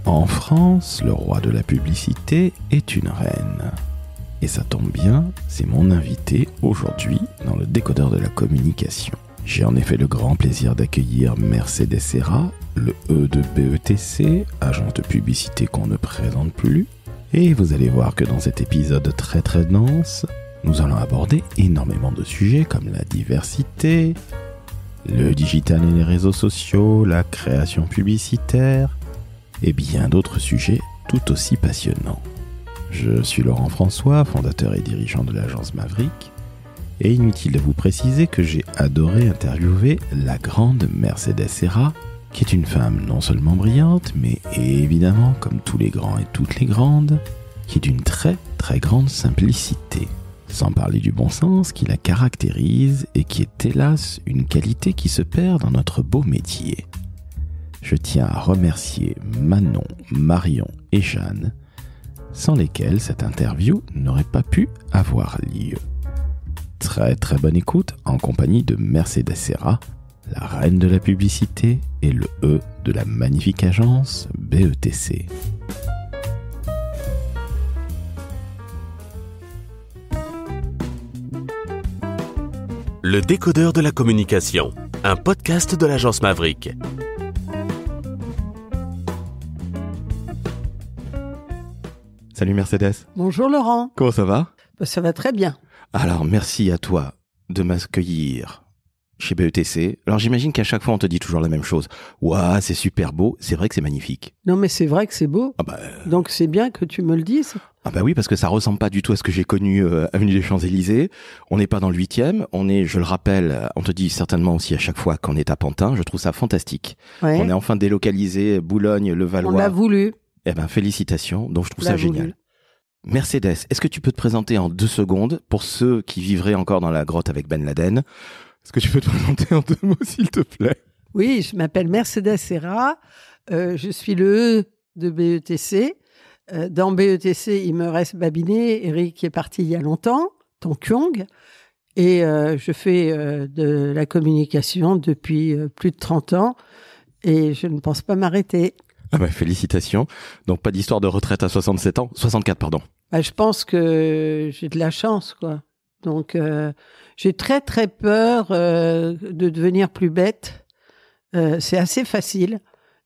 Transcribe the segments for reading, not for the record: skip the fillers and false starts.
En France, le roi de la publicité est une reine. Et ça tombe bien, c'est mon invité aujourd'hui dans le décodeur de la communication. J'ai en effet le grand plaisir d'accueillir Mercedes Serra, le E de BETC, agence de publicité qu'on ne présente plus. Et vous allez voir que dans cet épisode très dense, nous allons aborder énormément de sujets comme la diversité, le digital et les réseaux sociaux, la création publicitaire et bien d'autres sujets tout aussi passionnants. Je suis Laurent François, fondateur et dirigeant de l'agence Maverick, et inutile de vous préciser que j'ai adoré interviewer la grande Mercedes Serra, qui est une femme non seulement brillante, mais évidemment, comme tous les grands et toutes les grandes, qui est d'une très grande simplicité. Sans parler du bon sens qui la caractérise et qui est hélas une qualité qui se perd dans notre beau métier. Je tiens à remercier Manon, Marion et Jeanne, sans lesquelles cette interview n'aurait pas pu avoir lieu. Très bonne écoute en compagnie de Mercedes Serra, la reine de la publicité et le E de la magnifique agence BETC. Le décodeur de la communication, un podcast de l'agence Maverick. Salut Mercedes. Bonjour Laurent. Comment ça va ? Ça va très bien. Alors merci à toi de m'accueillir chez BETC. Alors j'imagine qu'à chaque fois on te dit toujours la même chose. Ouah, c'est super beau, c'est vrai que c'est magnifique. Non mais c'est vrai que c'est beau. Donc c'est bien que tu me le dises. Ah bah oui, parce que ça ressemble pas du tout à ce que j'ai connu avenue des Champs-Élysées. On n'est pas dans le 8e, on est, je le rappelle, on te dit certainement aussi à chaque fois qu'on est à Pantin, je trouve ça fantastique. Ouais. On est enfin délocalisé, Boulogne, le Valois. On l'a voulu. Eh ben félicitations, donc je trouve ça génial. Mercedes, est-ce que tu peux te présenter en 2 secondes pour ceux qui vivraient encore dans la grotte avec Ben Laden ? Est-ce que tu peux te présenter en 2 mots, s'il te plaît ? Oui, je m'appelle Mercedes Serra, je suis le E de BETC. Dans BETC, il me reste Babinet, Eric qui est parti il y a longtemps, Tong Kyung, et je fais de la communication depuis plus de 30 ans, et je ne pense pas m'arrêter. Ah bah félicitations. Donc pas d'histoire de retraite à 67 ans, 64 pardon. Bah, je pense que j'ai de la chance, quoi. Donc j'ai très peur de devenir plus bête. C'est assez facile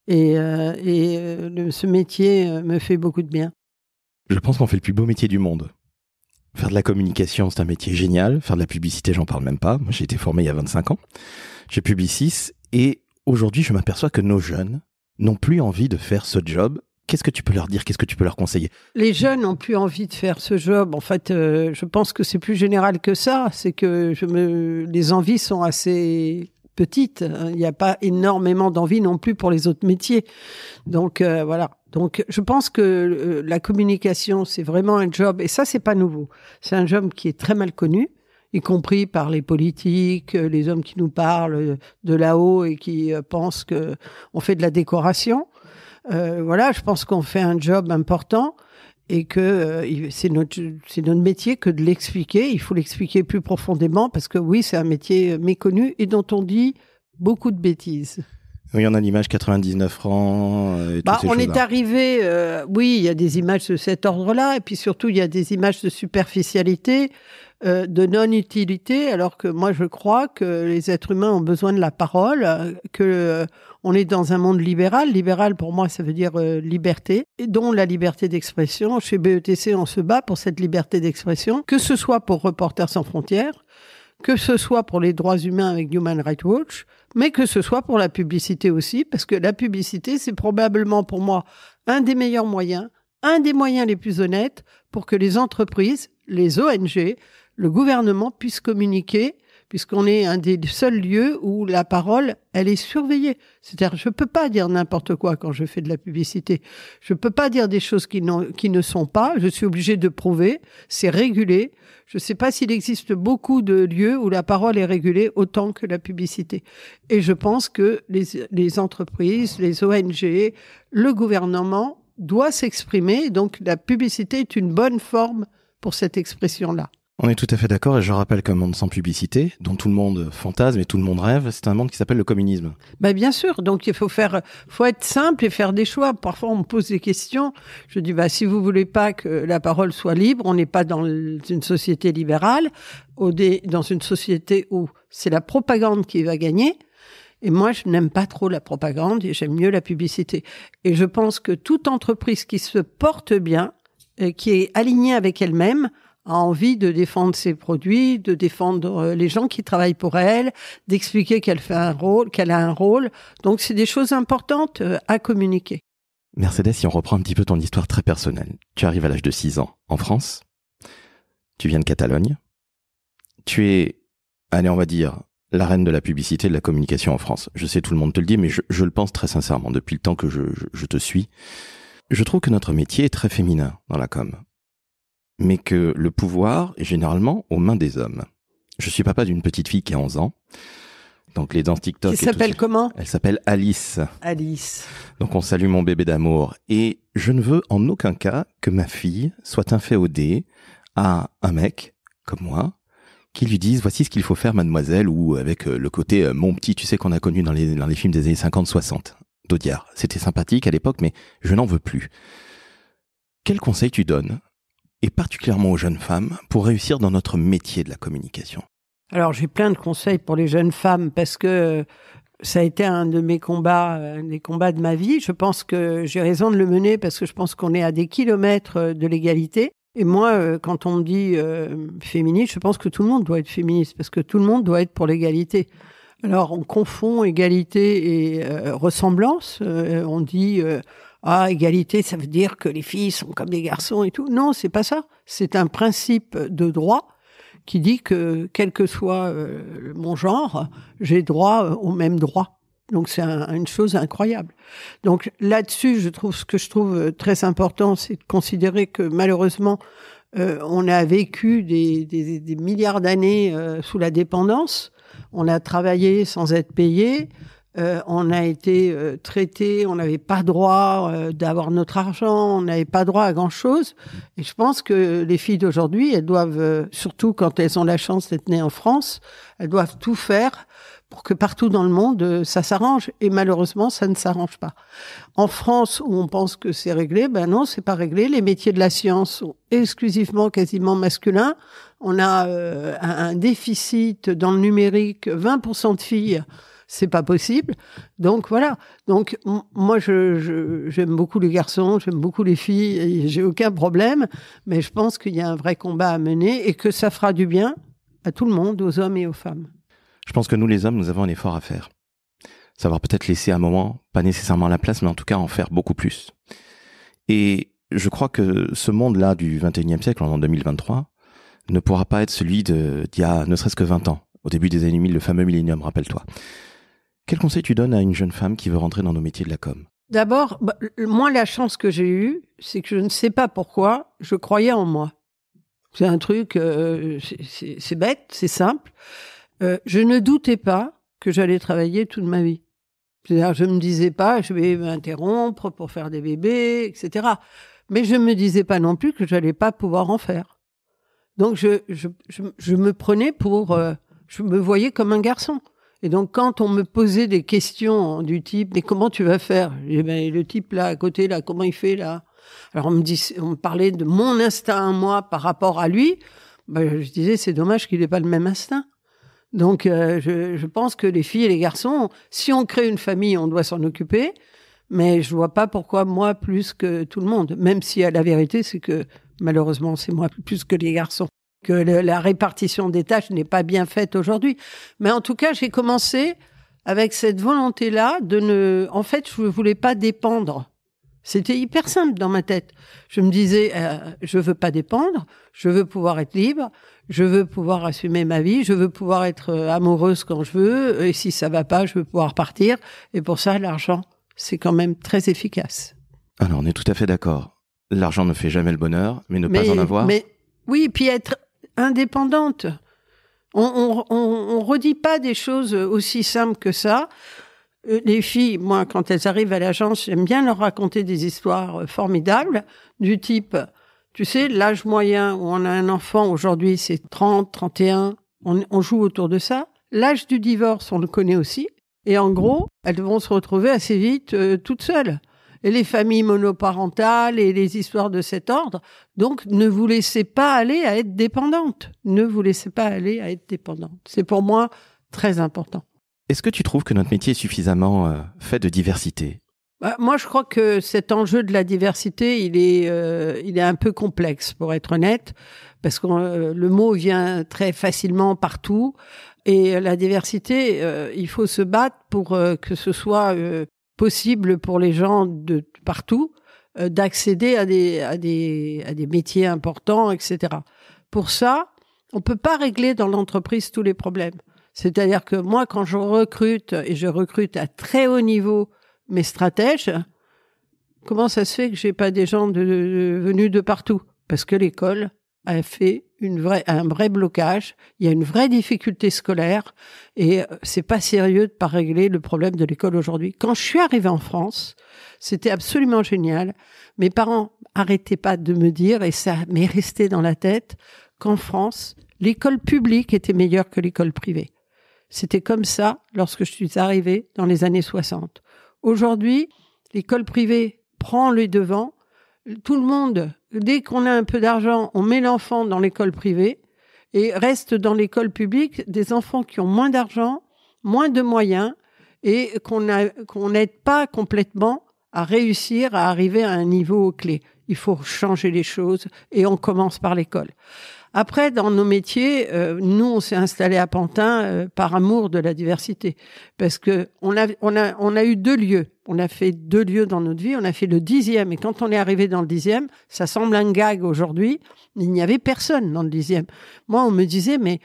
et ce métier me fait beaucoup de bien. Je pense qu'on fait le plus beau métier du monde. Faire de la communication, c'est un métier génial. Faire de la publicité, j'en parle même pas. Moi, j'ai été formé il y a 25 ans. J'ai Publicis et aujourd'hui, je m'aperçois que nos jeunes n'ont plus envie de faire ce job. Qu'est-ce que tu peux leur dire ? Qu'est-ce que tu peux leur conseiller ? Les jeunes n'ont plus envie de faire ce job. En fait, je pense que c'est plus général que ça. C'est que les envies sont assez petites. Il n'y a pas énormément d'envie non plus pour les autres métiers. Donc, voilà. Donc, je pense que la communication, c'est vraiment un job. Et ça, c'est pas nouveau. C'est un job qui est très mal connu, y compris par les politiques, les hommes qui nous parlent de là-haut et qui pensent qu'on fait de la décoration. Voilà, je pense qu'on fait un job important et que c'est notre métier que de l'expliquer. Il faut l'expliquer plus profondément parce que oui, c'est un métier méconnu et dont on dit beaucoup de bêtises. Oui, on a l'image 99 francs et toutes ces on choses-là. est arrivé, oui, il y a des images de cet ordre-là et puis surtout, il y a des images de superficialité, de non-utilité, alors que moi, je crois que les êtres humains ont besoin de la parole, que on est dans un monde libéral. Libéral, pour moi, ça veut dire liberté, et dont la liberté d'expression. Chez BETC, on se bat pour cette liberté d'expression, que ce soit pour Reporters sans frontières, que ce soit pour les droits humains avec Human Rights Watch, mais que ce soit pour la publicité aussi, parce que la publicité, c'est probablement pour moi un des meilleurs moyens, un des moyens les plus honnêtes pour que les entreprises, les ONG, le gouvernement puissent communiquer, puisqu'on est un des seuls lieux où la parole, elle est surveillée. C'est-à-dire, je peux pas dire n'importe quoi quand je fais de la publicité. Je peux pas dire des choses qui ne sont pas. Je suis obligée de prouver. C'est régulé. Je sais pas s'il existe beaucoup de lieux où la parole est régulée autant que la publicité. Et je pense que les entreprises, les ONG, le gouvernement doit s'exprimer. Donc, la publicité est une bonne forme pour cette expression-là. On est tout à fait d'accord et je rappelle qu'un monde sans publicité, dont tout le monde fantasme et tout le monde rêve, c'est un monde qui s'appelle le communisme. Bien sûr, donc il faut être simple et faire des choix. Parfois on me pose des questions, je dis si vous voulez pas que la parole soit libre, on n'est pas dans une société libérale, dans une société où c'est la propagande qui va gagner. Et moi, je n'aime pas trop la propagande et j'aime mieux la publicité. Et je pense que toute entreprise qui se porte bien, qui est alignée avec elle-même, a envie de défendre ses produits, de défendre les gens qui travaillent pour elle, d'expliquer qu'elle a un rôle. Donc, c'est des choses importantes à communiquer. Mercedes, si on reprend un petit peu ton histoire très personnelle. Tu arrives à l'âge de 6 ans en France. Tu viens de Catalogne. Tu es, on va dire, la reine de la publicité et de la communication en France. Je sais, tout le monde te le dit, mais je le pense très sincèrement depuis le temps que je te suis. Je trouve que notre métier est très féminin dans la com. Mais que le pouvoir est généralement aux mains des hommes. Je suis papa d'une petite fille qui a 11 ans. Donc les danses TikTok. Qui s'appelle comment ? Elle s'appelle Alice. Alice. Donc on salue mon bébé d'amour. Et je ne veux en aucun cas que ma fille soit inféodée à un mec comme moi qui lui dise voici ce qu'il faut faire mademoiselle, ou avec le côté mon petit, tu sais, qu'on a connu dans les films des années 50-60 d'Audiard. C'était sympathique à l'époque, mais je n'en veux plus. Quel conseil tu donnes, et particulièrement aux jeunes femmes, pour réussir dans notre métier de la communication ? Alors, j'ai plein de conseils pour les jeunes femmes parce que ça a été un des combats de ma vie. Je pense que j'ai raison de le mener parce que je pense qu'on est à des kilomètres de l'égalité. Et moi, quand on me dit féministe, je pense que tout le monde doit être féministe parce que tout le monde doit être pour l'égalité. Alors, on confond égalité et ressemblance. On dit... égalité, ça veut dire que les filles sont comme des garçons et tout. Non, c'est pas ça. C'est un principe de droit qui dit que, quel que soit mon genre, j'ai droit aux mêmes droits. Donc, c'est une chose incroyable. Donc, là-dessus, ce que je trouve très important, c'est de considérer que, malheureusement, on a vécu des milliards d'années sous la dépendance. On a travaillé sans être payé. On a été traité, on n'avait pas droit d'avoir notre argent, on n'avait pas droit à grand-chose. Et je pense que les filles d'aujourd'hui, elles doivent, surtout quand elles ont la chance d'être nées en France, elles doivent tout faire pour que partout dans le monde, ça s'arrange. Et malheureusement, ça ne s'arrange pas. En France, où on pense que c'est réglé, non, c'est pas réglé. Les métiers de la science sont exclusivement, quasiment masculins. On a un déficit dans le numérique, 20% de filles. C'est pas possible. Donc voilà. Donc moi j'aime beaucoup les garçons, j'aime beaucoup les filles, et j'ai aucun problème, mais je pense qu'il y a un vrai combat à mener et que ça fera du bien à tout le monde, aux hommes et aux femmes. Je pense que nous les hommes, nous avons un effort à faire. Savoir peut-être laisser un moment, pas nécessairement la place, mais en tout cas en faire beaucoup plus. Et je crois que ce monde-là du 21e siècle, en 2023, ne pourra pas être celui d'il y a ne serait-ce que 20 ans, au début des années 2000, le fameux millénium, rappelle-toi. Quel conseil tu donnes à une jeune femme qui veut rentrer dans nos métiers de la com ? D'abord, moi, la chance que j'ai eue, c'est que je ne sais pas pourquoi, je croyais en moi. C'est un truc, c'est bête, c'est simple. Je ne doutais pas que j'allais travailler toute ma vie. C'est-à-dire, je me disais pas, je vais m'interrompre pour faire des bébés, etc. Mais je me disais pas non plus que j'allais pas pouvoir en faire. Donc, je me prenais pour, je me voyais comme un garçon. Et donc, quand on me posait des questions du type, mais comment tu vas faire ? Et le type là, à côté, là, comment il fait là ? Alors, on me parlait de mon instinct à moi par rapport à lui. Je disais, c'est dommage qu'il n'ait pas le même instinct. Donc, je pense que les filles et les garçons, si on crée une famille, on doit s'en occuper. Mais je vois pas pourquoi moi plus que tout le monde. Même si la vérité, c'est que malheureusement, c'est moi plus que les garçons. Que la répartition des tâches n'est pas bien faite aujourd'hui. Mais en tout cas, j'ai commencé avec cette volonté-là en fait, je ne voulais pas dépendre. C'était hyper simple dans ma tête. Je me disais, je veux pas dépendre, je veux pouvoir être libre, je veux pouvoir assumer ma vie, je veux pouvoir être amoureuse quand je veux, et si ça va pas, je veux pouvoir partir. Et pour ça, l'argent, c'est quand même très efficace. Alors, on est tout à fait d'accord. L'argent ne fait jamais le bonheur, mais pas en avoir. Oui, puis être indépendante. On redit pas des choses aussi simples que ça. Les filles, moi, quand elles arrivent à l'agence, j'aime bien leur raconter des histoires formidables, du type Tu sais, l'âge moyen où on a un enfant aujourd'hui, c'est 30, 31. On joue autour de ça. L'âge du divorce, on le connaît aussi. Et en gros, elles vont se retrouver assez vite toutes seules. Et les familles monoparentales et les histoires de cet ordre. Donc, ne vous laissez pas aller à être dépendante. Ne vous laissez pas aller à être dépendante. C'est pour moi très important. Est-ce que tu trouves que notre métier est suffisamment fait de diversité ? Moi, je crois que cet enjeu de la diversité, il est un peu complexe, pour être honnête, parce que le mot vient très facilement partout. Et la diversité, il faut se battre pour que ce soit possible pour les gens de partout d'accéder à des métiers importants, etc. Pour ça, on peut pas régler dans l'entreprise tous les problèmes. C'est-à-dire que moi, quand je recrute, et je recrute à très haut niveau mes stratèges, comment ça se fait que j'ai pas des gens venus de partout ? Parce que l'école a fait un vrai blocage, il y a une vraie difficulté scolaire et c'est pas sérieux de pas régler le problème de l'école aujourd'hui. Quand je suis arrivée en France, c'était absolument génial. Mes parents arrêtaient pas de me dire, et ça m'est resté dans la tête, qu'en France, l'école publique était meilleure que l'école privée. C'était comme ça lorsque je suis arrivée dans les années 60. Aujourd'hui, l'école privée prend les devants. Tout le monde, dès qu'on a un peu d'argent, on met l'enfant dans l'école privée et reste dans l'école publique des enfants qui ont moins d'argent, moins de moyens et qu'on n'aide pas complètement à réussir à arriver à un niveau clé. Il faut changer les choses et on commence par l'école. Après, dans nos métiers, nous, on s'est installés à Pantin par amour de la diversité. Parce que on a eu 2 lieux. On a fait 2 lieux dans notre vie. On a fait le 10e. Et quand on est arrivé dans le 10e, ça semble un gag aujourd'hui. Il n'y avait personne dans le 10e. Moi, on me disait, mais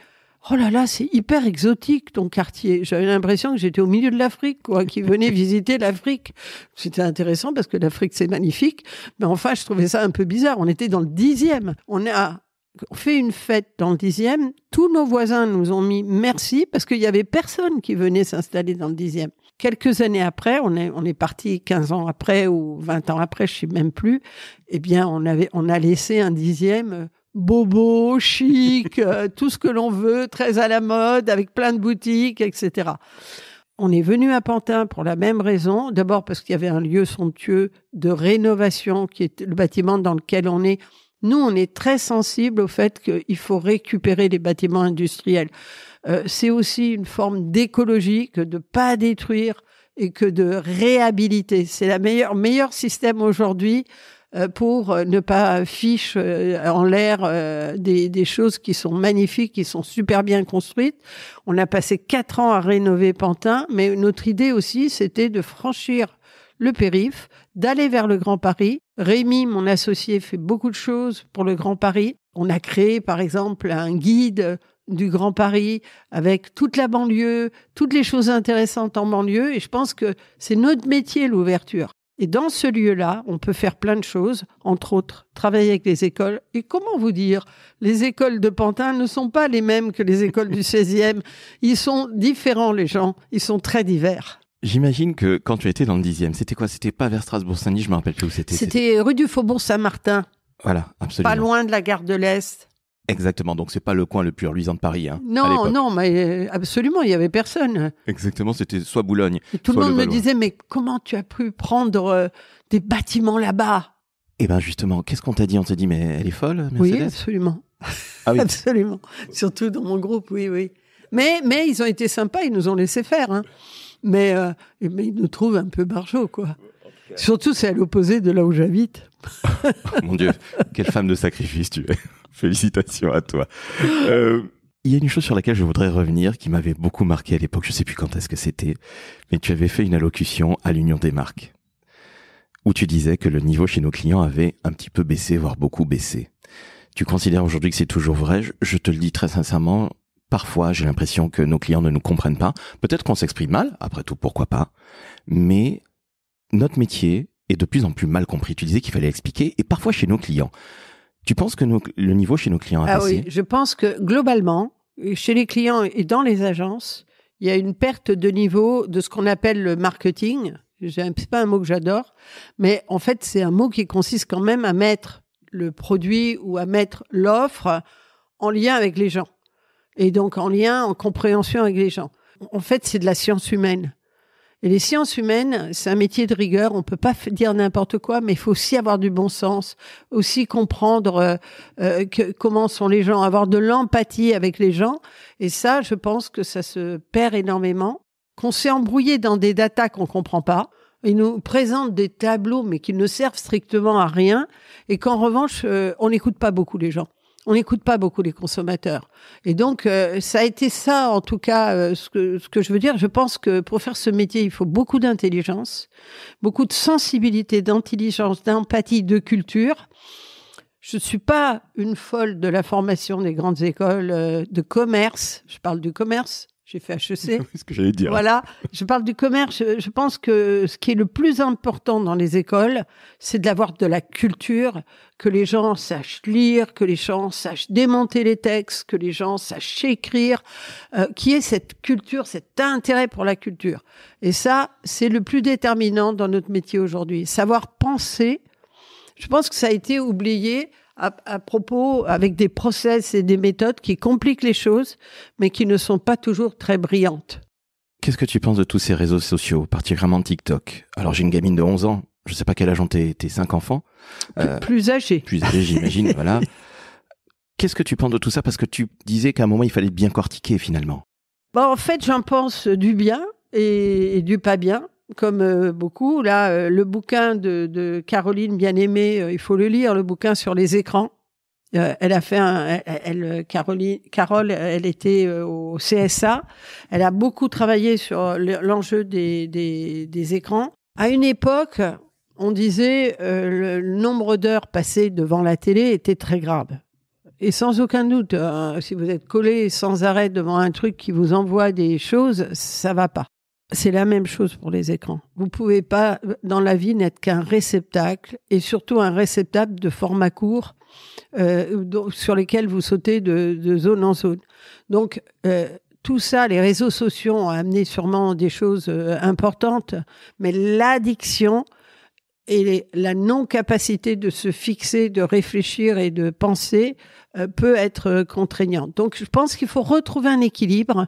oh là là, c'est hyper exotique ton quartier. J'avais l'impression que j'étais au milieu de l'Afrique, quoi, qui venait visiter l'Afrique. C'était intéressant parce que l'Afrique, c'est magnifique. Mais enfin, je trouvais ça un peu bizarre. On était dans le 10e. On fait une fête dans le 10e. Tous nos voisins nous ont mis merci parce qu'il y avait personne qui venait s'installer dans le 10e. Quelques années après, on est parti 15 ans après ou 20 ans après, je sais même plus. Eh bien, on a laissé un 10e bobo, chic, tout ce que l'on veut, très à la mode, avec plein de boutiques, etc. On est venu à Pantin pour la même raison. D'abord parce qu'il y avait un lieu somptueux de rénovation qui est le bâtiment dans lequel on est. Nous, on est très sensible au fait qu'il faut récupérer les bâtiments industriels. C'est aussi une forme d'écologie que de pas détruire et que de réhabiliter. C'est le meilleur système aujourd'hui pour ne pas fiche en l'air des choses qui sont magnifiques, qui sont super bien construites. On a passé 4 ans à rénover Pantin, mais notre idée aussi, c'était de franchir le périph', d'aller vers le Grand Paris. Rémi, mon associé, fait beaucoup de choses pour le Grand Paris. On a créé, par exemple, un guide du Grand Paris avec toute la banlieue, toutes les choses intéressantes en banlieue. Et je pense que c'est notre métier, l'ouverture. Et dans ce lieu-là, on peut faire plein de choses, entre autres, travailler avec les écoles. Et comment vous dire, les écoles de Pantin ne sont pas les mêmes que les écoles du 16e. Ils sont différents, les gens. Ils sont très divers. J'imagine que quand tu étais dans le 10e, c'était quoi ? C'était pas vers Strasbourg-Saint-Denis, je me rappelle plus où c'était. C'était rue du Faubourg Saint-Martin. Voilà, absolument. Pas loin de la gare de l'Est. Exactement, donc c'est pas le coin le plus reluisant de Paris. Hein, non, mais absolument, il y avait personne. Exactement, c'était soit Boulogne, et tout le monde me disait, mais comment tu as pu prendre des bâtiments là-bas ? Eh bien justement, qu'est-ce qu'on t'a dit ? On t'a dit, mais elle est folle, Mercedes ? Oui, absolument. Ah oui. Absolument. Surtout dans mon groupe, oui. Mais ils ont été sympas, ils nous ont laissé faire. Hein. Mais ils nous trouvent un peu barjots, quoi. Surtout, c'est à l'opposé de là où j'habite. Oh, mon Dieu, quelle femme de sacrifice tu es. Félicitations à toi. Il y a une chose sur laquelle je voudrais revenir qui m'avait beaucoup marqué à l'époque, je sais plus quand est-ce que c'était, mais tu avais fait une allocution à l'Union des marques, où tu disais que le niveau chez nos clients avait un petit peu baissé, voire beaucoup baissé. Tu considères aujourd'hui que c'est toujours vrai ? Je te le dis très sincèrement, parfois j'ai l'impression que nos clients ne nous comprennent pas. Peut-être qu'on s'exprime mal, après tout, pourquoi pas, mais notre métier est de plus en plus mal compris. Tu disais qu'il fallait expliquer, et parfois chez nos clients. Tu penses que le niveau chez nos clients a baissé ? Oui, je pense que globalement, chez les clients et dans les agences, il y a une perte de niveau de ce qu'on appelle le marketing. C'est pas un mot que j'adore, mais en fait, c'est un mot qui consiste quand même à mettre le produit ou à mettre l'offre en lien avec les gens. Et donc en lien, en compréhension avec les gens. En fait, c'est de la science humaine. Et les sciences humaines, c'est un métier de rigueur. On peut pas dire n'importe quoi, mais il faut aussi avoir du bon sens, aussi comprendre comment sont les gens, avoir de l'empathie avec les gens. Et ça, je pense que ça se perd énormément. Qu'on s'est embrouillé dans des datas qu'on comprend pas. Ils nous présentent des tableaux, mais qui ne servent strictement à rien. Et qu'en revanche, on n'écoute pas beaucoup les gens. On n'écoute pas beaucoup les consommateurs. Et donc, ça a été ça, en tout cas, ce que je veux dire. Je pense que pour faire ce métier, il faut beaucoup d'intelligence, beaucoup de sensibilité, d'intelligence, d'empathie, de culture. Je ne suis pas une folle de la formation des grandes écoles de commerce. Je parle du commerce. J'ai fait HEC. C'est ce que j'allais dire. Voilà, je parle du commerce. Je pense que ce qui est le plus important dans les écoles, c'est d'avoir de la culture, que les gens sachent lire, que les gens sachent démonter les textes, que les gens sachent écrire, qui est cette culture, cet intérêt pour la culture. Et ça, c'est le plus déterminant dans notre métier aujourd'hui. Savoir penser, je pense que ça a été oublié à propos, avec des process et des méthodes qui compliquent les choses, mais qui ne sont pas toujours très brillantes. Qu'est-ce que tu penses de tous ces réseaux sociaux, particulièrement TikTok? Alors, j'ai une gamine de 11 ans, je sais pas quel âge ont tes 5 enfants. Plus âgés. Plus âgés, j'imagine, voilà. Qu'est-ce que tu penses de tout ça? Parce que tu disais qu'à un moment, il fallait bien cortiquer, finalement. Bon, en fait, j'en pense du bien et du pas bien. Comme beaucoup, là, le bouquin de Caroline Bien-Aimée, il faut le lire, le bouquin sur les écrans. Elle a fait Carole, elle était au CSA. Elle a beaucoup travaillé sur l'enjeu des écrans. À une époque, on disait le nombre d'heures passées devant la télé était très grave. Et sans aucun doute, si vous êtes collé sans arrêt devant un truc qui vous envoie des choses, ça va pas. C'est la même chose pour les écrans. Vous pouvez pas, dans la vie, n'être qu'un réceptacle, et surtout un réceptacle de format court, sur lesquels vous sautez de zone en zone. Donc, tout ça, les réseaux sociaux ont amené sûrement des choses importantes, mais l'addiction et la non-capacité de se fixer, de réfléchir et de penser peut être contraignante. Donc, je pense qu'il faut retrouver un équilibre,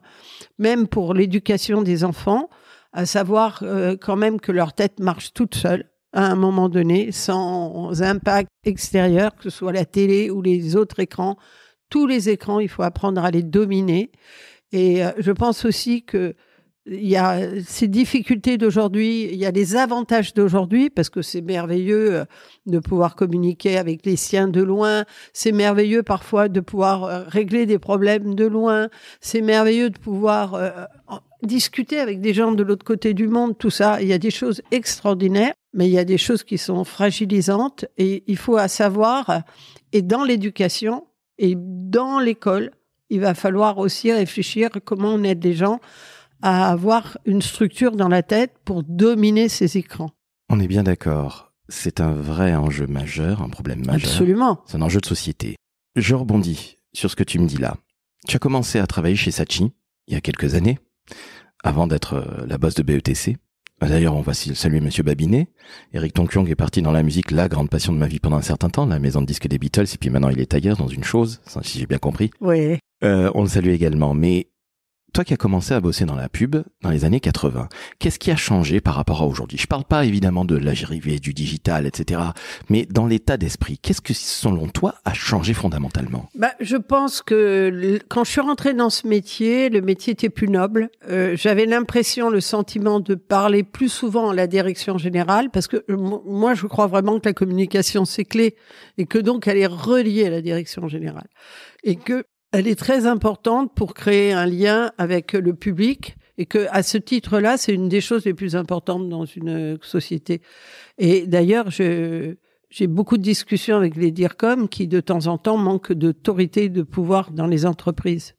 même pour l'éducation des enfants, à savoir quand même que leur tête marche toute seule à un moment donné, sans impact extérieur, que ce soit la télé ou les autres écrans. Tous les écrans, il faut apprendre à les dominer. Et je pense aussi que il y a ces difficultés d'aujourd'hui, il y a les avantages d'aujourd'hui, parce que c'est merveilleux de pouvoir communiquer avec les siens de loin, c'est merveilleux parfois de pouvoir régler des problèmes de loin, c'est merveilleux de pouvoir discuter avec des gens de l'autre côté du monde, tout ça. Il y a des choses extraordinaires, mais il y a des choses qui sont fragilisantes, et il faut savoir, et dans l'éducation et dans l'école, il va falloir aussi réfléchir à comment on aide les gens à avoir une structure dans la tête pour dominer ces écrans. On est bien d'accord. C'est un vrai enjeu majeur, un problème majeur. Absolument. C'est un enjeu de société. Je rebondis sur ce que tu me dis là. Tu as commencé à travailler chez Saatchi il y a quelques années, avant d'être la boss de BETC. D'ailleurs, on va saluer Monsieur Babinet. Eric Tonkyong est parti dans la musique, la grande passion de ma vie pendant un certain temps, la maison de disques des Beatles, et puis maintenant il est ailleurs dans une chose, si j'ai bien compris. Oui. On le salue également, mais toi qui as commencé à bosser dans la pub dans les années 80, qu'est-ce qui a changé par rapport à aujourd'hui? Je parle pas évidemment de l'arrivée du digital, etc., mais dans l'état d'esprit, qu'est-ce que selon toi a changé fondamentalement? Je pense que quand je suis rentrée dans ce métier, le métier était plus noble. J'avais l'impression, le sentiment de parler plus souvent à la direction générale, parce que moi je crois vraiment que la communication c'est clé, et que donc elle est reliée à la direction générale, et que elle est très importante pour créer un lien avec le public, et que à ce titre-là, c'est une des choses les plus importantes dans une société. Et d'ailleurs, j'ai beaucoup de discussions avec les DIRCOM qui, de temps en temps, manquent d'autorité et de pouvoir dans les entreprises.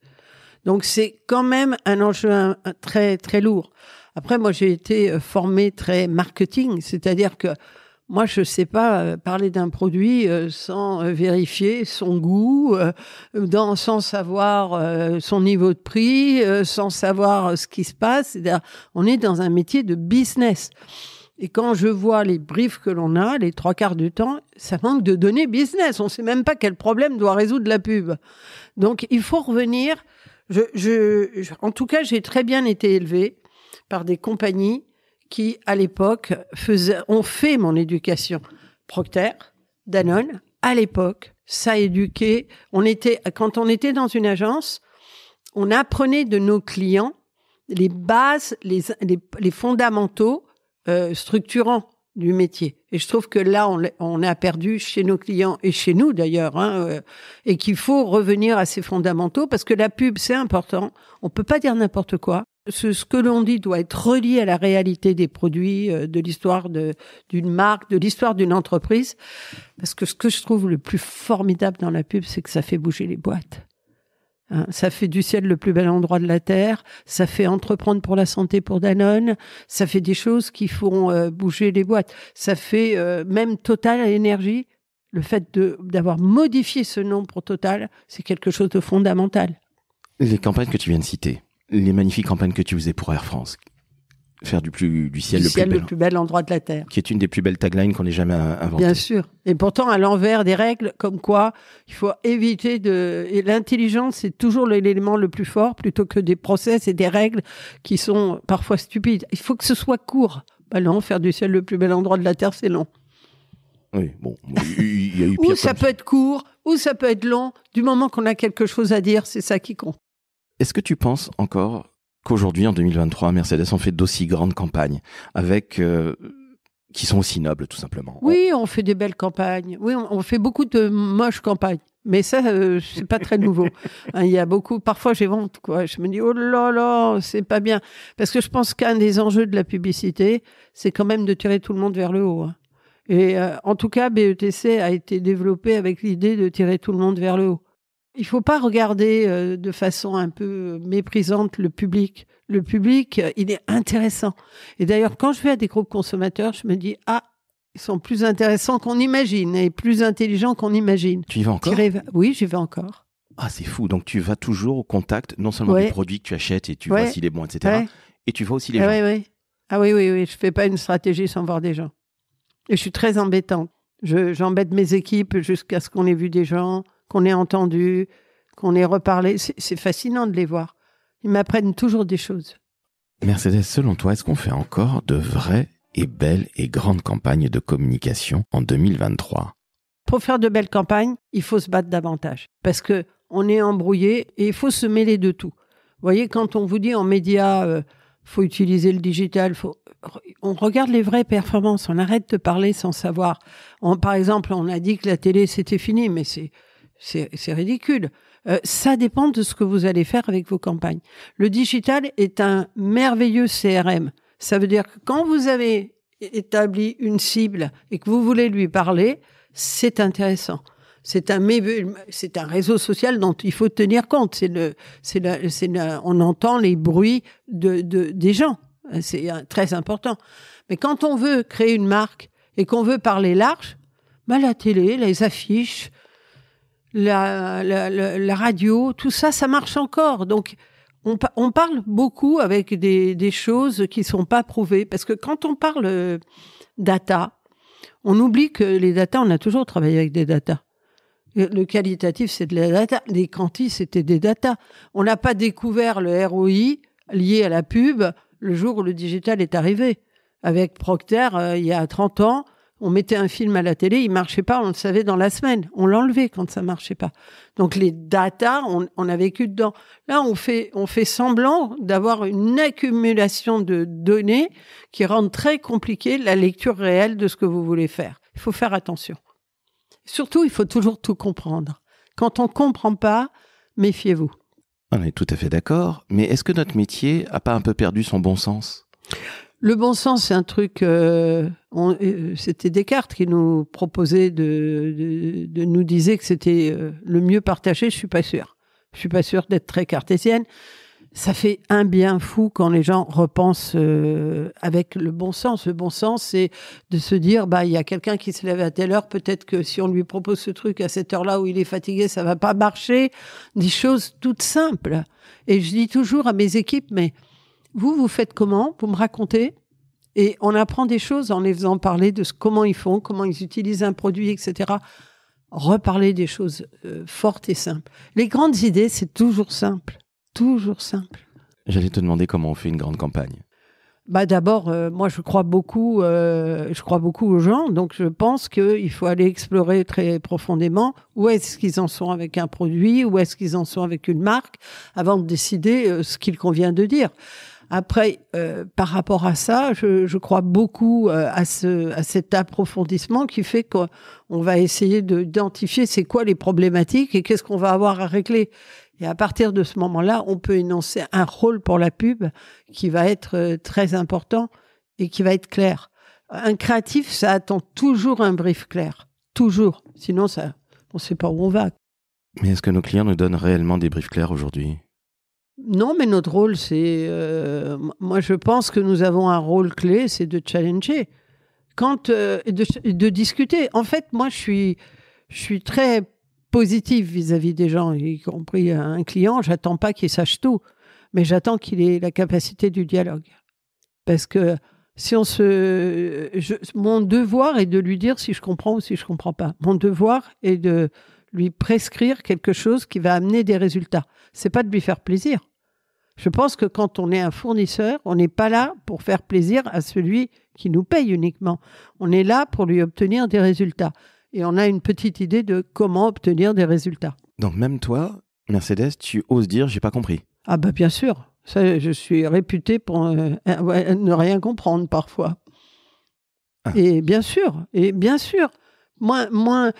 Donc, c'est quand même un enjeu très, très lourd. Après, moi, j'ai été formée très marketing, c'est-à-dire que moi, je sais pas parler d'un produit sans vérifier son goût, sans savoir son niveau de prix, sans savoir ce qui se passe. C'est-à-dire, on est dans un métier de business. Et quand je vois les briefs que l'on a, les 3/4 du temps, ça manque de données business. On ne sait même pas quel problème doit résoudre la pub. Donc, il faut revenir. En tout cas, j'ai très bien été élevée par des compagnies qui, à l'époque, ont fait mon éducation. Procter, Danone, à l'époque, ça éduquait. Quand on était dans une agence, on apprenait de nos clients les bases, les fondamentaux structurants du métier. Et je trouve que là, on a perdu chez nos clients et chez nous d'ailleurs, et qu'il faut revenir à ces fondamentaux parce que la pub, c'est important. On peut pas dire n'importe quoi. Ce que l'on dit doit être relié à la réalité des produits, de l'histoire d'une marque, de l'histoire d'une entreprise. Parce que ce que je trouve le plus formidable dans la pub, c'est que ça fait bouger les boîtes. Hein, ça fait du ciel le plus bel endroit de la Terre, ça fait entreprendre pour la santé pour Danone, ça fait des choses qui font bouger les boîtes. Ça fait même Total Énergie, le fait d'avoir modifié ce nom pour Total, c'est quelque chose de fondamental. Les campagnes que tu viens de citer, les magnifiques campagnes que tu faisais pour Air France, faire du ciel le plus bel endroit de la Terre. Qui est une des plus belles taglines qu'on ait jamais inventées. Bien sûr. Et pourtant, à l'envers des règles, comme quoi il faut éviter et l'intelligence, c'est toujours l'élément le plus fort, plutôt que des process et des règles qui sont parfois stupides. Il faut que ce soit court. Bah non, faire du ciel le plus bel endroit de la Terre, c'est long. Oui, bon, il y a eu pire. Ou ça peut être court, ou ça peut être long. Du moment qu'on a quelque chose à dire, c'est ça qui compte. Est-ce que tu penses encore qu'aujourd'hui, en 2023, Mercedes ont fait d'aussi grandes campagnes qui sont aussi nobles, tout simplement? Oui, on fait des belles campagnes. Oui, on fait beaucoup de moches campagnes. Mais ça, c'est pas très nouveau. Il y a beaucoup. Parfois, j'ai honte, quoi. Je me dis, oh là là, c'est pas bien. Parce que je pense qu'un des enjeux de la publicité, c'est quand même de tirer tout le monde vers le haut. Hein. Et en tout cas, BETC a été développé avec l'idée de tirer tout le monde vers le haut. Il faut pas regarder de façon un peu méprisante le public. Le public, il est intéressant. Et d'ailleurs, quand je vais à des groupes consommateurs, je me dis, ils sont plus intéressants qu'on imagine et plus intelligents qu'on imagine. Tu y vas encore? Oui, j'y vais encore. Ah, c'est fou. Donc, tu vas toujours au contact, non seulement du produit que tu achètes et tu vois s'il est bon, etc. Et tu vois aussi les gens. Oui. Ah oui. Je fais pas une stratégie sans voir des gens. Et je suis très embêtante. J'embête mes équipes jusqu'à ce qu'on ait vu des gens, qu'on ait entendu, qu'on ait reparlé. C'est fascinant de les voir. Ils m'apprennent toujours des choses. Mercedes, selon toi, est-ce qu'on fait encore de vraies et belles et grandes campagnes de communication en 2023? Pour faire de belles campagnes, il faut se battre davantage. Parce que on est embrouillé et il faut se mêler de tout. Vous voyez, quand on vous dit en médias, faut utiliser le digital, on regarde les vraies performances. On arrête de parler sans savoir. Par exemple, on a dit que la télé, c'était fini, mais c'est ridicule. Ça dépend de ce que vous allez faire avec vos campagnes. Le digital est un merveilleux CRM. Ça veut dire que quand vous avez établi une cible et que vous voulez lui parler, c'est intéressant. C'est un réseau social dont il faut tenir compte. On entend les bruits des gens. C'est très important. Mais quand on veut créer une marque et qu'on veut parler large, la télé, les affiches, la radio, tout ça, ça marche encore. Donc, on parle beaucoup avec des choses qui sont pas prouvées. Parce que quand on parle data, on oublie que les data, on a toujours travaillé avec des data. Le qualitatif, c'est de la data. Les quantis, c'était des data. On n'a pas découvert le ROI lié à la pub le jour où le digital est arrivé. Avec Procter, il y a 30 ans, on mettait un film à la télé, il marchait pas, on le savait dans la semaine. On l'enlevait quand ça marchait pas. Donc les data, on a vécu dedans. Là, on fait semblant d'avoir une accumulation de données qui rendent très compliqué la lecture réelle de ce que vous voulez faire. Il faut faire attention. Surtout, il faut toujours tout comprendre. Quand on comprend pas, méfiez-vous. On est tout à fait d'accord, mais est-ce que notre métier a pas un peu perdu son bon sens? Le bon sens, c'est un truc... c'était Descartes qui nous proposait de nous disait que c'était le mieux partagé. Je suis pas sûre. Je suis pas sûre d'être très cartésienne. Ça fait un bien fou quand les gens repensent avec le bon sens. Le bon sens, c'est de se dire, il y a quelqu'un qui se lève à telle heure. Peut-être que si on lui propose ce truc à cette heure-là où il est fatigué, ça va pas marcher. Des choses toutes simples. Et je dis toujours à mes équipes, mais vous faites comment? Vous me racontez? Et on apprend des choses en les faisant parler de comment ils font, comment ils utilisent un produit, etc. Reparler des choses fortes et simples. Les grandes idées, c'est toujours simple. Toujours simple. J'allais te demander comment on fait une grande campagne. D'abord, moi, je crois beaucoup aux gens. Donc, je pense qu'il faut aller explorer très profondément où est-ce qu'ils en sont avec un produit, où est-ce qu'ils en sont avec une marque, avant de décider ce qu'il convient de dire. Après, par rapport à ça, je crois beaucoup à cet approfondissement qui fait qu'on va essayer d'identifier c'est quoi les problématiques et qu'est-ce qu'on va avoir à régler. Et à partir de ce moment-là, on peut énoncer un rôle pour la pub qui va être très important et qui va être clair. Un créatif, ça attend toujours un brief clair. Toujours. Sinon, on ne sait pas où on va. Mais est-ce que nos clients nous donnent réellement des briefs clairs aujourd'hui ? Non, mais notre rôle, c'est... moi, je pense que nous avons un rôle clé, c'est de challenger. De discuter. En fait, moi, je suis très positive vis-à-vis des gens, y compris un client. J'attends pas qu'il sache tout, mais j'attends qu'il ait la capacité du dialogue. Parce que si mon devoir est de lui dire si je comprends ou si je comprends pas. Mon devoir est de lui prescrire quelque chose qui va amener des résultats. C'est pas de lui faire plaisir. Je pense que quand on est un fournisseur, on n'est pas là pour faire plaisir à celui qui nous paye uniquement. On est là pour lui obtenir des résultats. Et on a une petite idée de comment obtenir des résultats. Donc même toi, Mercedes, tu oses dire « j'ai pas compris ». Ah bien sûr. Ça, je suis réputée pour ne rien comprendre parfois. Ah. Et bien sûr. Moins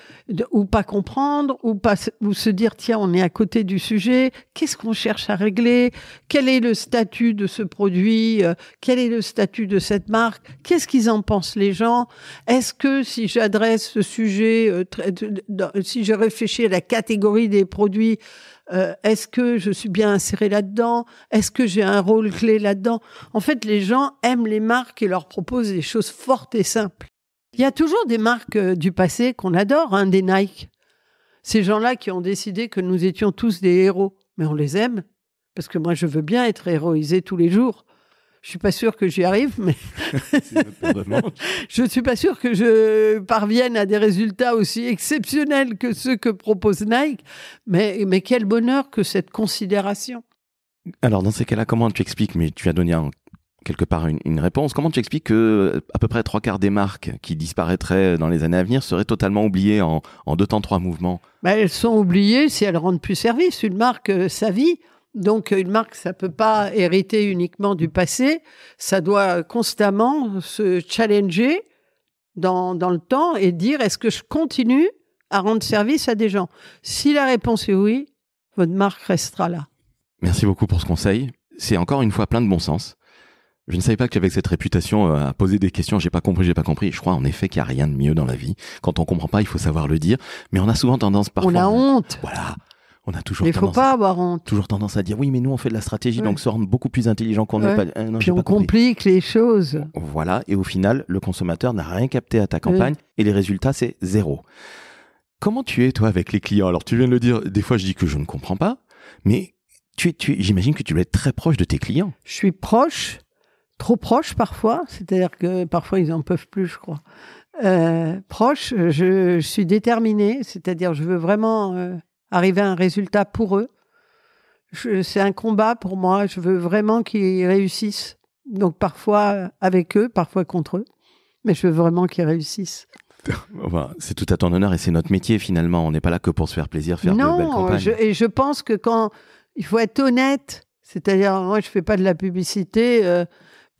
ou pas comprendre, ou se dire, tiens, on est à côté du sujet, qu'est-ce qu'on cherche à régler, quel est le statut de ce produit, quel est le statut de cette marque, qu'est-ce qu'ils en pensent les gens, est-ce que si j'adresse ce sujet, si je réfléchis à la catégorie des produits, est-ce que je suis bien inséré là-dedans, est-ce que j'ai un rôle clé là-dedans? En fait, les gens aiment les marques et leur proposent des choses fortes et simples. Il y a toujours des marques du passé qu'on adore, des Nike. Ces gens-là qui ont décidé que nous étions tous des héros. Mais on les aime, parce que moi, je veux bien être héroïsé tous les jours. Je suis pas sûre que j'y arrive, mais je suis pas sûre que je parvienne à des résultats aussi exceptionnels que ceux que propose Nike. Mais quel bonheur que cette considération. Alors, dans ces cas-là, comment tu expliques, mais tu as donné quelque part une réponse. Comment tu expliques que à peu près 3/4 des marques qui disparaîtraient dans les années à venir seraient totalement oubliées en 2 temps 3 mouvements? Elles sont oubliées si elles rendent plus service. Une marque, sa vie. Donc, une marque, ça peut pas hériter uniquement du passé. Ça doit constamment se challenger dans le temps et dire, est-ce que je continue à rendre service à des gens? Si la réponse est oui, votre marque restera là. Merci beaucoup pour ce conseil. C'est encore une fois plein de bon sens. Je ne savais pas que tu avais cette réputation à poser des questions, j'ai pas compris. Je crois en effet qu'il n'y a rien de mieux dans la vie. Quand on comprend pas, il faut savoir le dire. Mais on a souvent tendance parfois... On a honte. Voilà. On a toujours mais il ne faut pas avoir honte. Toujours tendance à dire, oui, mais nous, on fait de la stratégie, donc se rendre beaucoup plus intelligent qu'on n'est pas... non, puis on complique les choses. Voilà. Et au final, le consommateur n'a rien capté à ta campagne et les résultats, c'est 0. Comment tu es, toi, avec les clients? Alors, tu viens de le dire, des fois, je dis que je ne comprends pas, mais j'imagine que tu dois être très proche de tes clients. Je suis proche. Trop proche parfois, c'est-à-dire que parfois ils n'en peuvent plus, je crois. Proche, je suis déterminée, c'est-à-dire je veux vraiment arriver à un résultat pour eux. C'est un combat pour moi, je veux vraiment qu'ils réussissent. Donc parfois avec eux, parfois contre eux, mais je veux vraiment qu'ils réussissent. C'est tout à ton honneur et c'est notre métier finalement, on n'est pas là que pour se faire plaisir, faire de belles campagnes. Et je pense que quand il faut être honnête, c'est-à-dire moi je ne fais pas de la publicité...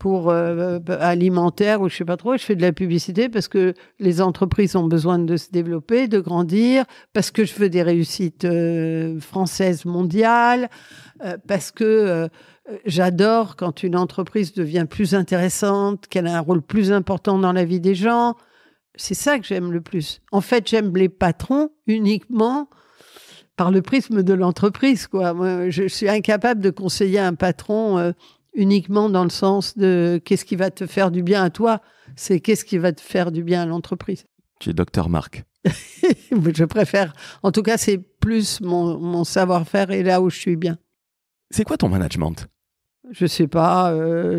pour alimentaire ou je sais pas trop, je fais de la publicité parce que les entreprises ont besoin de se développer, de grandir, parce que je veux des réussites françaises mondiales, parce que j'adore quand une entreprise devient plus intéressante, qu'elle a un rôle plus important dans la vie des gens. C'est ça que j'aime le plus. En fait, j'aime les patrons uniquement par le prisme de l'entreprise, quoi. Moi, je suis incapable de conseiller un patron uniquement dans le sens de qu'est-ce qui va te faire du bien à toi, c'est qu'est-ce qui va te faire du bien à l'entreprise. Tu es docteur Marc. Je préfère. En tout cas, c'est plus mon savoir-faire et là où je suis bien. C'est quoi ton management? Je sais pas,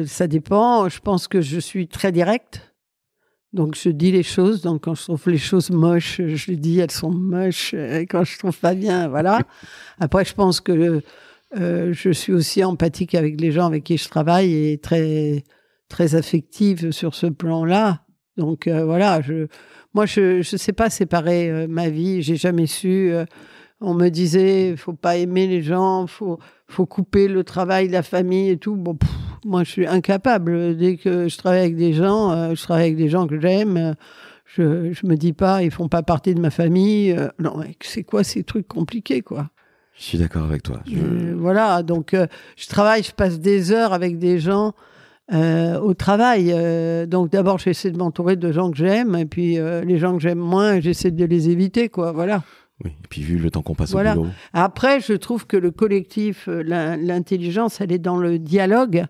ça dépend. Je pense que je suis très directe. Donc, je dis les choses. Donc, quand je trouve les choses moches, je dis elles sont moches. Et quand je trouve pas bien, voilà. Après, je pense que je suis aussi empathique avec les gens avec qui je travaille et très, très affective sur ce plan-là. Donc, voilà. Moi, je sais pas séparer ma vie. J'ai jamais su. On me disait, faut pas aimer les gens, faut couper le travail, la famille et tout. Bon, moi, je suis incapable. Dès que je travaille avec des gens, je travaille avec des gens que j'aime. Je me dis pas, ils font pas partie de ma famille. Non, c'est quoi ces trucs compliqués, quoi. Je suis d'accord avec toi. Voilà, donc je travaille, je passe des heures avec des gens au travail. Donc d'abord, j'essaie de m'entourer de gens que j'aime, et puis les gens que j'aime moins, j'essaie de les éviter, quoi. Voilà. Oui, et puis vu le temps qu'on passe Voilà. au boulot. Après, je trouve que le collectif, l'intelligence, elle est dans le dialogue.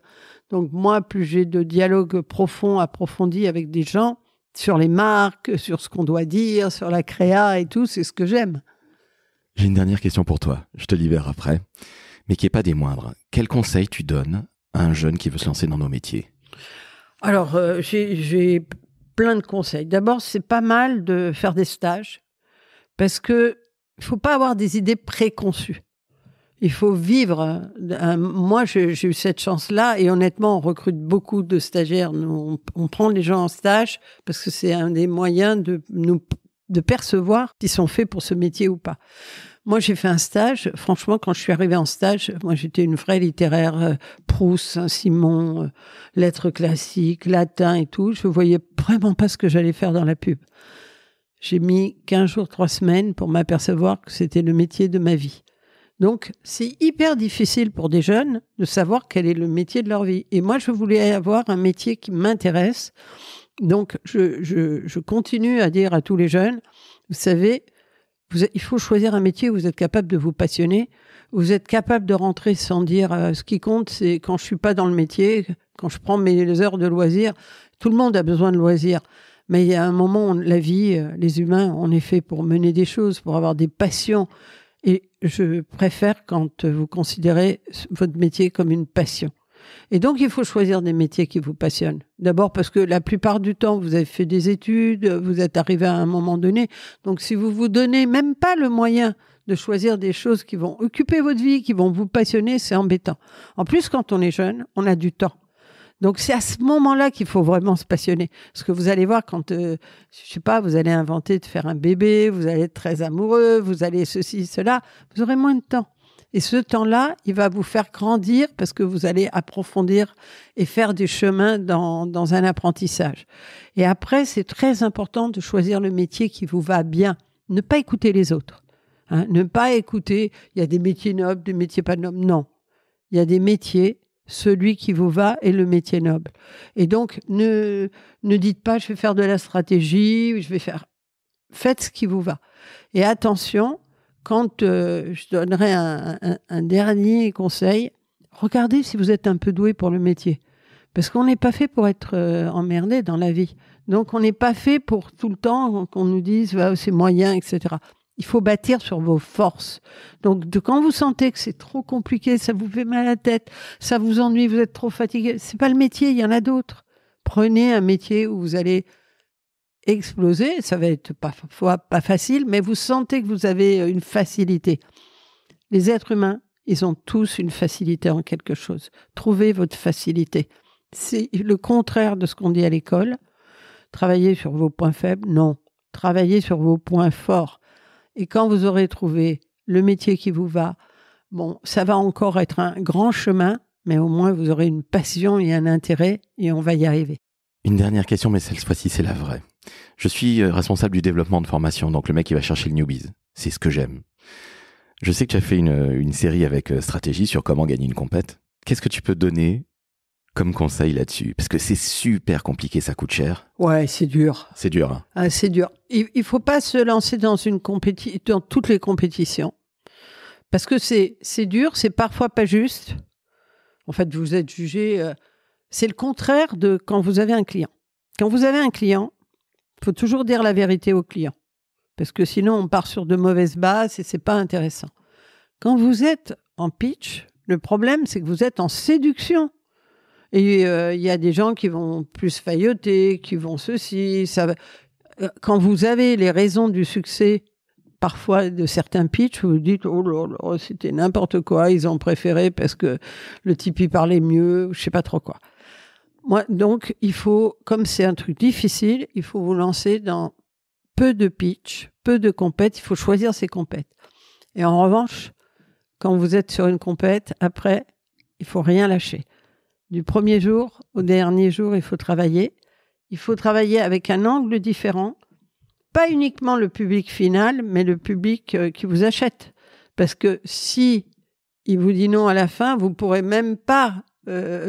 Donc moi, plus j'ai de dialogue profond, approfondi avec des gens sur les marques, sur ce qu'on doit dire, sur la créa et tout, c'est ce que j'aime. J'ai une dernière question pour toi, je te libère après, mais qui n'est pas des moindres. Quel conseil tu donnes à un jeune qui veut se lancer dans nos métiers ? Alors, j'ai plein de conseils. D'abord, c'est pas mal de faire des stages. Parce que il faut pas avoir des idées préconçues. Il faut vivre. Moi, j'ai eu cette chance-là et honnêtement, on recrute beaucoup de stagiaires. Nous, on prend les gens en stage parce que c'est un des moyens de percevoir s'ils sont faits pour ce métier ou pas. Moi, j'ai fait un stage. Franchement, quand je suis arrivée en stage, moi, j'étais une vraie littéraire, Proust, Saint-Simon, lettres classiques, latin et tout. Je voyais vraiment pas ce que j'allais faire dans la pub. J'ai mis 15 jours, 3 semaines pour m'apercevoir que c'était le métier de ma vie. Donc, c'est hyper difficile pour des jeunes de savoir quel est le métier de leur vie. Et moi, je voulais avoir un métier qui m'intéresse. Donc, je continue à dire à tous les jeunes, vous savez, il faut choisir un métier où vous êtes capable de vous passionner, où vous êtes capable de rentrer sans dire ce qui compte, c'est quand je suis pas dans le métier, quand je prends mes heures de loisirs. Tout le monde a besoin de loisirs. Mais il y a un moment, la vie, les humains, on est fait pour mener des choses, pour avoir des passions. Et je préfère quand vous considérez votre métier comme une passion. Et donc, il faut choisir des métiers qui vous passionnent. D'abord parce que la plupart du temps, vous avez fait des études, vous êtes arrivé à un moment donné. Donc, si vous vous donnez même pas le moyen de choisir des choses qui vont occuper votre vie, qui vont vous passionner, c'est embêtant. En plus, quand on est jeune, on a du temps. Donc, c'est à ce moment-là qu'il faut vraiment se passionner. Parce que vous allez voir quand, je sais pas, vous allez inventer de faire un bébé, vous allez être très amoureux, vous allez ceci, cela, vous aurez moins de temps. Et ce temps-là, il va vous faire grandir parce que vous allez approfondir et faire du chemin dans un apprentissage. Et après, c'est très important de choisir le métier qui vous va bien. Ne pas écouter les autres. Hein, ne pas écouter, il y a des métiers nobles, des métiers pas nobles. Non. Il y a des métiers, celui qui vous va est le métier noble. Et donc, ne dites pas, je vais faire de la stratégie, faites ce qui vous va. Et attention, quand je donnerai un dernier conseil, regardez si vous êtes un peu doué pour le métier. Parce qu'on n'est pas fait pour être emmerdé dans la vie. Donc, on n'est pas fait pour tout le temps qu'on nous dise c'est moyen, etc. Il faut bâtir sur vos forces. Donc, quand vous sentez que c'est trop compliqué, ça vous fait mal à la tête, ça vous ennuie, vous êtes trop fatigué, c'est pas le métier, il y en a d'autres. Prenez un métier où vous allez exploser, ça va être parfois pas facile, mais vous sentez que vous avez une facilité. Les êtres humains, ils ont tous une facilité en quelque chose. Trouvez votre facilité. C'est le contraire de ce qu'on dit à l'école. Travaillez sur vos points faibles, non. Travaillez sur vos points forts. Et quand vous aurez trouvé le métier qui vous va, bon, ça va encore être un grand chemin, mais au moins vous aurez une passion et un intérêt et on va y arriver. Une dernière question, mais cette fois-ci, c'est la vraie. Je suis responsable du développement de formation, donc le mec qui va chercher le newbies. C'est ce que j'aime. Je sais que tu as fait une série avec Stratégie sur comment gagner une compète. Qu'est-ce que tu peux donner comme conseil là-dessus ? Parce que c'est super compliqué, ça coûte cher. Ouais, c'est dur. C'est dur. Hein. Ah, c'est dur. Il faut pas se lancer dans dans toutes les compétitions. Parce que c'est dur, c'est parfois pas juste. En fait, vous êtes jugé... c'est le contraire de quand vous avez un client. Quand vous avez un client, il faut toujours dire la vérité au client. Parce que sinon, on part sur de mauvaises bases et c'est pas intéressant. Quand vous êtes en pitch, Le problème, c'est que vous êtes en séduction. Et il y a des gens qui vont plus failloter, qui vont ceci. Quand vous avez les raisons du succès, parfois de certains pitchs, vous vous dites « Oh là là, c'était n'importe quoi, ils ont préféré parce que le type il parlait mieux, je sais pas trop quoi ». Moi, donc, il faut, comme c'est un truc difficile, il faut vous lancer dans peu de pitch, peu de compètes, il faut choisir ses compètes. Et en revanche, quand vous êtes sur une compète, après, il faut rien lâcher. Du premier jour au dernier jour, il faut travailler. Il faut travailler avec un angle différent. Pas uniquement le public final, mais le public qui vous achète. Parce que si il vous dit non à la fin, vous ne pourrez même pas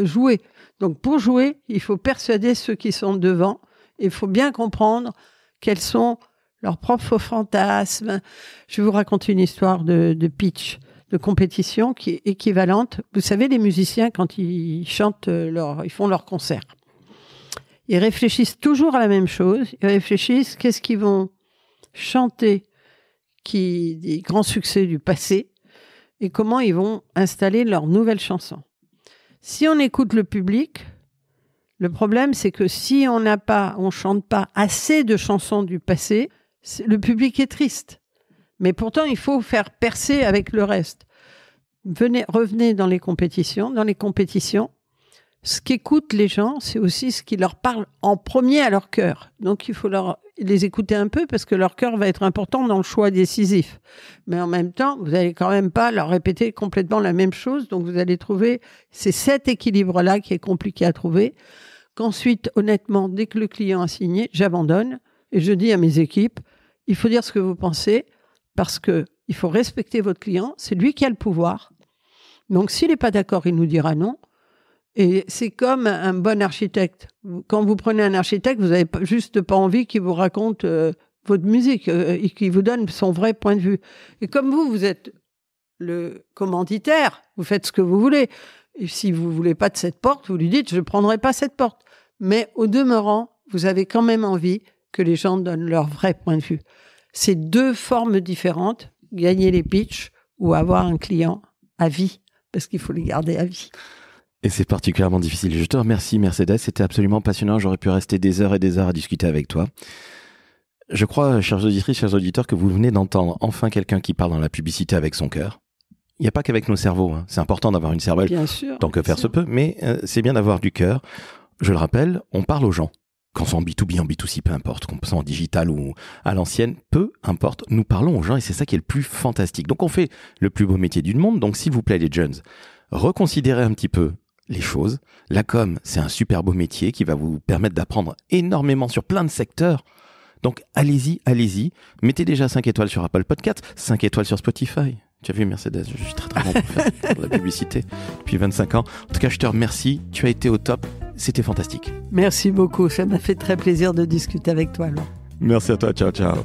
jouer. Donc pour jouer, il faut persuader ceux qui sont devant. Il faut bien comprendre quels sont leurs propres fantasmes. Je vais vous raconter une histoire de pitch, de compétition qui est équivalente. Vous savez, les musiciens, quand ils chantent, ils font leur concert, ils réfléchissent toujours à la même chose. Ils réfléchissent qu'est-ce qu'ils vont chanter, des grands succès du passé, et comment ils vont installer leurs nouvelles chansons. Si on écoute le public, le problème, c'est que si on chante pas assez de chansons du passé, le public est triste. Mais pourtant, il faut faire percer avec le reste. Revenez dans les compétitions. Dans les compétitions, ce qu'écoutent les gens, c'est aussi ce qui leur parle en premier à leur cœur. Donc, il faut les écouter un peu parce que leur cœur va être important dans le choix décisif. Mais en même temps, vous n'allez quand même pas leur répéter complètement la même chose. Donc, vous allez trouver, c'est cet équilibre-là qui est compliqué à trouver. Qu'ensuite, honnêtement, dès que le client a signé, j'abandonne et je dis à mes équipes, il faut dire ce que vous pensez parce que il faut respecter votre client. C'est lui qui a le pouvoir. Donc, s'il n'est pas d'accord, il nous dira non. Et c'est comme un bon architecte. Quand vous prenez un architecte, vous n'avez juste pas envie qu'il vous raconte votre musique et qu'il vous donne son vrai point de vue. Et comme vous êtes le commanditaire, vous faites ce que vous voulez. Et si vous ne voulez pas de cette porte, vous lui dites « je ne prendrai pas cette porte ». Mais au demeurant, vous avez quand même envie que les gens donnent leur vrai point de vue. C'est deux formes différentes, gagner les pitchs ou avoir un client à vie, parce qu'il faut les garder à vie. Et c'est particulièrement difficile. Je te remercie, Mercedes. C'était absolument passionnant. J'aurais pu rester des heures et des heures à discuter avec toi. Je crois, chères auditrices, chers auditeurs, que vous venez d'entendre enfin quelqu'un qui parle dans la publicité avec son cœur. Il n'y a pas qu'avec nos cerveaux. Hein. C'est important d'avoir une cervelle, bien sûr, tant que faire se peut, mais c'est bien d'avoir du cœur. Je le rappelle, on parle aux gens. Qu'on soit en B2B, en B2C, peu importe, qu'on soit en digital ou à l'ancienne, peu importe, nous parlons aux gens et c'est ça qui est le plus fantastique. Donc on fait le plus beau métier du monde, donc s'il vous plaît les jeunes, reconsidérez un petit peu les choses. La com, c'est un super beau métier qui va vous permettre d'apprendre énormément sur plein de secteurs. Donc allez-y. Mettez déjà 5 étoiles sur Apple Podcasts, 5 étoiles sur Spotify. Tu as vu Mercedes, je suis très très bon pour faire de la publicité depuis 25 ans. En tout cas, je te remercie, tu as été au top, c'était fantastique. Merci beaucoup, ça m'a fait très plaisir de discuter avec toi. Alors. Merci à toi, ciao.